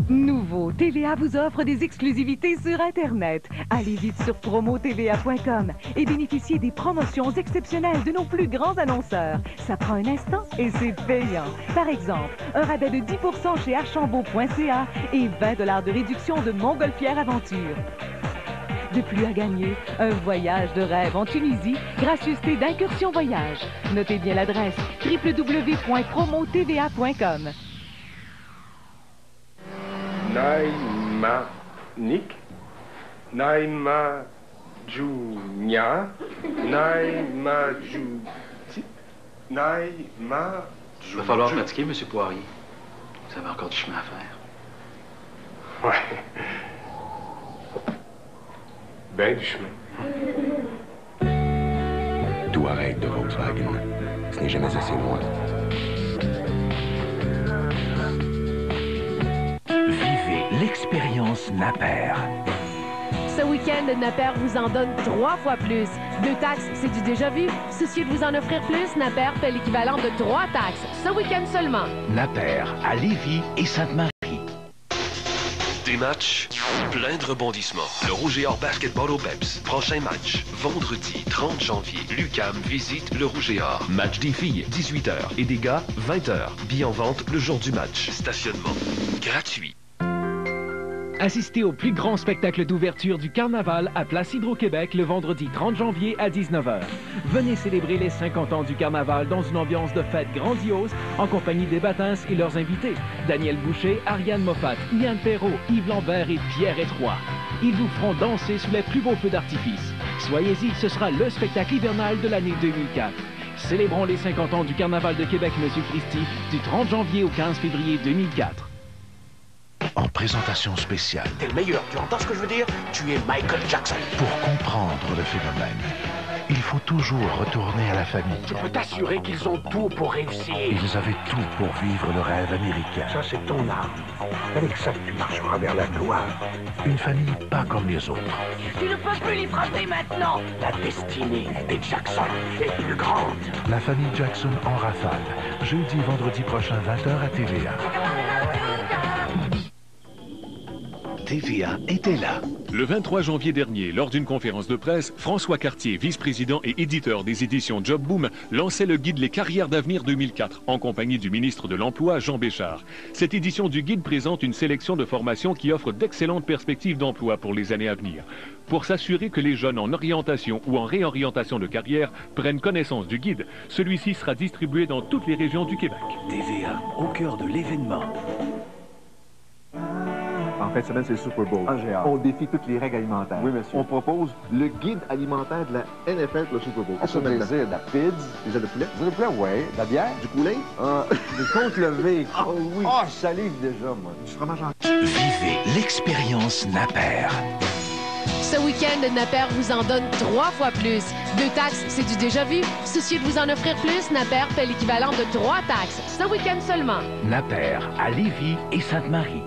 Nouveau, TVA vous offre des exclusivités sur Internet. Allez vite sur promotva.com et bénéficiez des promotions exceptionnelles de nos plus grands annonceurs. Ça prend un instant et c'est payant. Par exemple, un rabais de 10% chez archambault.ca et 20 $ de réduction de Montgolfière Aventure. De plus à gagner, un voyage de rêve en Tunisie, gracieuseté d'Incursion Voyage. Notez bien l'adresse www.promotva.com. Naïma Nick, Naïma Junia, Naïma Ju... Naïma Ju... Il va falloir pratiquer, M. Poirier. Vous avez encore du chemin à faire. Ouais. Ben du chemin. Touareg de Volkswagen. Ce n'est jamais assez loin. Vivez l'expérience Napper. Ce week-end, Napper vous en donne 3 fois plus. 2 taxes, c'est du déjà vu. Soucieux de vous en offrir plus, Napper fait l'équivalent de 3 taxes. Ce week-end seulement. Napper à Lévis et Sainte-Marie. Des matchs, plein de rebondissements. Le Rouge et Or Basketball au BEPS. Prochain match, vendredi 30 janvier. l'UQAM visite le Rouge et Or. Match des filles, 18h. Et des gars, 20h. Billets en vente le jour du match. Stationnement gratuit. Assistez au plus grand spectacle d'ouverture du Carnaval à Place Hydro-Québec le vendredi 30 janvier à 19h. Venez célébrer les 50 ans du Carnaval dans une ambiance de fête grandiose en compagnie des Battins et leurs invités. Daniel Boucher, Ariane Moffat, Yann Perrault, Yves Lambert et Pierre Étroy. Ils vous feront danser sous les plus beaux feux d'artifice. Soyez-y, ce sera le spectacle hivernal de l'année 2004. Célébrons les 50 ans du Carnaval de Québec, Monsieur Christie, du 30 janvier au 15 février 2004. En présentation spéciale. T'es le meilleur, tu entends ce que je veux dire? Tu es Michael Jackson. Pour comprendre le phénomène, il faut toujours retourner à la famille. Je peux t'assurer qu'ils ont tout pour réussir. Ils avaient tout pour vivre le rêve américain. Ça, c'est ton âme. Avec ça, tu marcheras vers la gloire. Une famille pas comme les autres. Tu ne peux plus l'y frapper maintenant. La destinée des Jackson est plus grande. La famille Jackson en rafale. Jeudi, vendredi prochain, 20h à TVA. TVA était là. Le 23 janvier dernier, lors d'une conférence de presse, François Cartier, vice-président et éditeur des éditions Job Boom, lançait le guide Les Carrières d'avenir 2004, en compagnie du ministre de l'Emploi, Jean Béchard. Cette édition du guide présente une sélection de formations qui offre d'excellentes perspectives d'emploi pour les années à venir. Pour s'assurer que les jeunes en orientation ou en réorientation de carrière prennent connaissance du guide, celui-ci sera distribué dans toutes les régions du Québec. TVA, au cœur de l'événement. En fin de semaine, c'est le Super Bowl. On défie toutes les règles alimentaires. Oui, monsieur. On propose le guide alimentaire de la NFL pour le Super Bowl. Ça veut dire de la pizza. Des ailes de poulet. Des ailes de poulet, oui. De la bière. Du poulet. Des côtes levées. Oh oui. Oh, je salive déjà, moi. Du fromage en... Vivez l'expérience Napper. Ce week-end, Napper vous en donne 3 fois plus. 2 taxes, c'est du déjà vu. Soucieux de vous en offrir plus, Napper fait l'équivalent de 3 taxes. Ce week-end seulement. Napper à Lévis et Sainte-Marie.